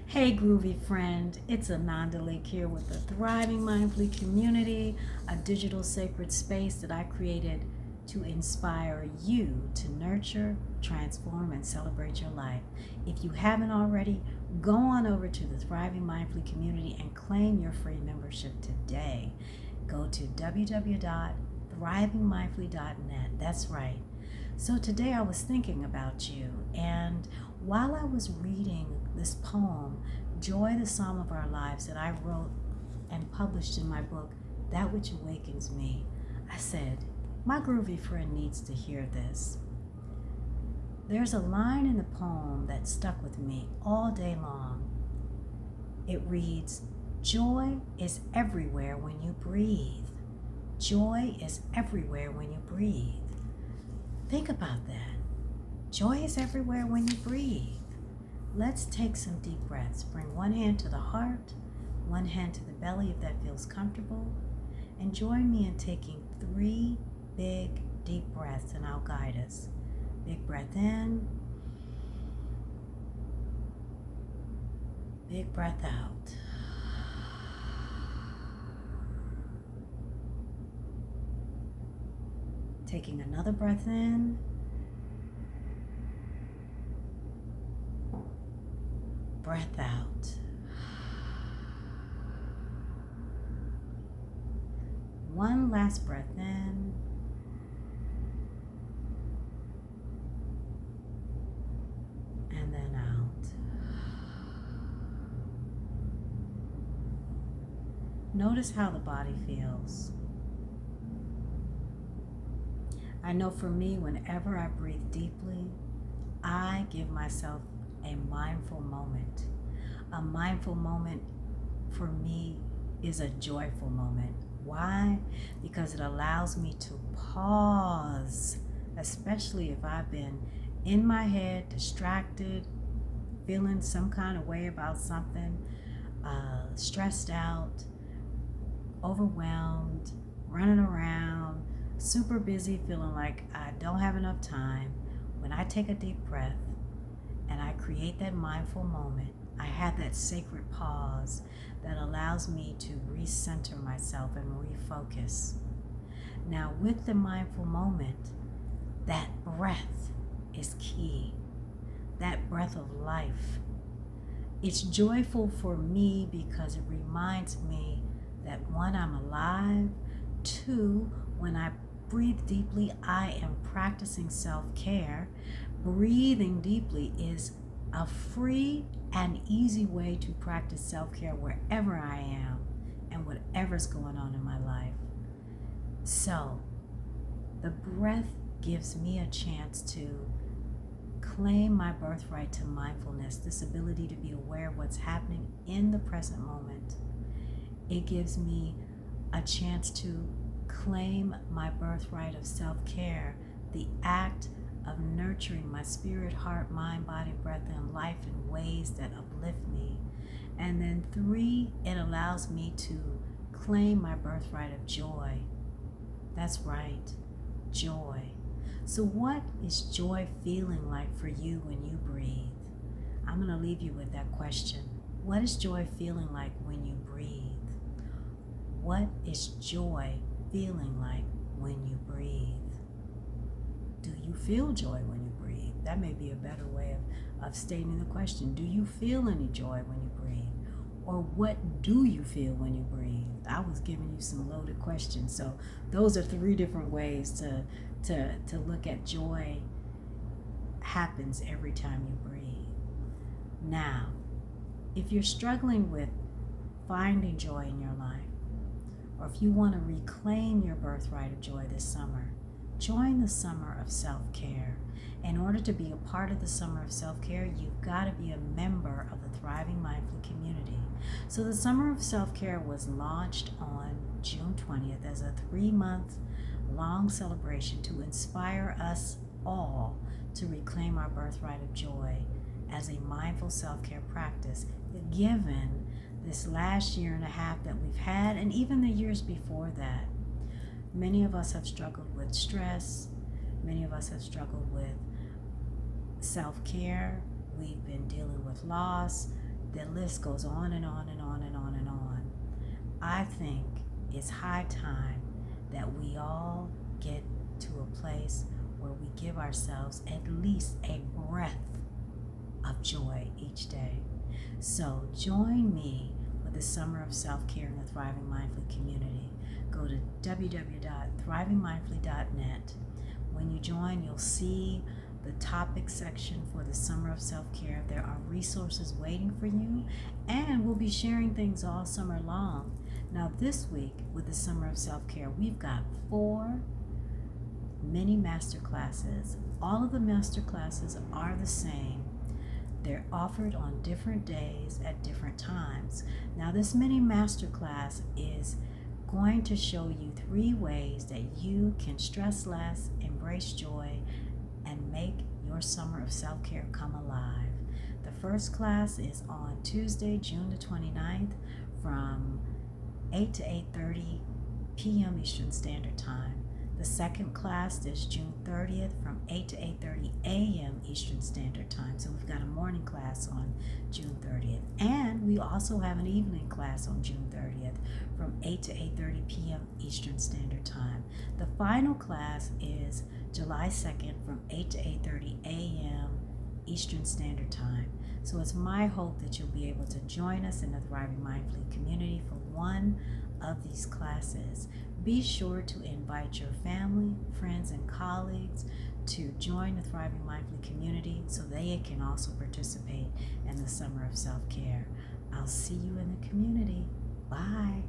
Hey, groovy friend, it's Ananda Leeke here with the Thriving Mindfully Community, a digital sacred space that I created to inspire you to nurture, transform, and celebrate your life. If you haven't already, go on over to the Thriving Mindfully Community and claim your free membership today. Go to www.thrivingmindfully.net. That's right. So today I was thinking about you, and while I was reading this poem, Joy, the Psalm of Our Lives, that I wrote and published in my book, That Which Awakens Me, I said, my groovy friend needs to hear this. There's a line in the poem that stuck with me all day long. It reads, Joy is everywhere when you breathe. Joy is everywhere when you breathe. Think about that. Joy is everywhere when you breathe. Let's take some deep breaths. Bring one hand to the heart, one hand to the belly if that feels comfortable, and join me in taking 3 big, deep breaths, and I'll guide us. Big breath in, big breath out. Taking another breath in, breath out. One last breath in, and then out. Notice how the body feels. I know for me, whenever I breathe deeply, I give myself a mindful moment. A mindful moment for me is a joyful moment. Why? Because it allows me to pause, especially if I've been in my head, distracted, feeling some kind of way about something, stressed out, overwhelmed, running around, super busy, feeling like I don't have enough time. When I take a deep breath and I create that mindful moment, I have that sacred pause that allows me to recenter myself and refocus. Now, with the mindful moment, that breath is key. That breath of life. It's joyful for me because it reminds me that 1, I'm alive. 2, when I breathe deeply, I am practicing self-care. Breathing deeply is a free and easy way to practice self-care wherever I am and whatever's going on in my life. So, the breath gives me a chance to claim my birthright to mindfulness, this ability to be aware of what's happening in the present moment. It gives me a chance to claim my birthright of self-care, the act of nurturing my spirit, heart, mind, body, breath, and life in ways that uplift me. And then 3, it allows me to claim my birthright of joy. That's right, joy. So what is joy feeling like for you when you breathe? I'm going to leave you with that question. What is joy feeling like when you breathe? What is joy feeling like when you breathe? Do you feel joy when you breathe? That may be a better way of stating the question. Do you feel any joy when you breathe? Or what do you feel when you breathe? I was giving you some loaded questions. So those are 3 different ways to look at joy happens every time you breathe. Now, if you're struggling with finding joy in your life, or if you want to reclaim your birthright of joy this summer, join the Summer of Self-Care. In order to be a part of the Summer of Self-Care, you've got to be a member of the Thriving Mindful Community. So the Summer of Self-Care was launched on June 20th as a 3-month long celebration to inspire us all to reclaim our birthright of joy as a mindful self-care practice, given this last year and a half that we've had, and even the years before that. Many of us have struggled with stress. Many of us have struggled with self-care. We've been dealing with loss, The list goes on and on and on and on and on. I think it's high time that we all get to a place where we give ourselves at least a breath of joy each day. So join me with the Summer of Self-Care in the Thriving Mindfully community. Go to www.thrivingmindfully.net. When you join, you'll see the topic section for the Summer of Self-Care. There are resources waiting for you, and we'll be sharing things all summer long. Now this week with the Summer of Self-Care, we've got 4 mini master classes. All of the master classes are the same. They're offered on different days at different times. Now this mini master class is going to show you 3 ways that you can stress less, embrace joy, and make your summer of self-care come alive. The first class is on Tuesday, June the 29th from 8 to 8:30 p.m. Eastern Standard Time. The second class is June 30th from 8 to 8:30 a.m. Eastern Standard Time. So we've got a morning class on June 30th. And we also have an evening class on June 30th from 8 to 8:30 p.m. Eastern Standard Time. The final class is July 2nd from 8 to 8:30 a.m. Eastern Standard Time. So it's my hope that you'll be able to join us in the Thriving Mindfully community for one of these classes. Be sure to invite your family, friends, and colleagues to join the Thriving Mindfully community so they can also participate in the Summer of Self-Care. I'll see you in the community. Bye.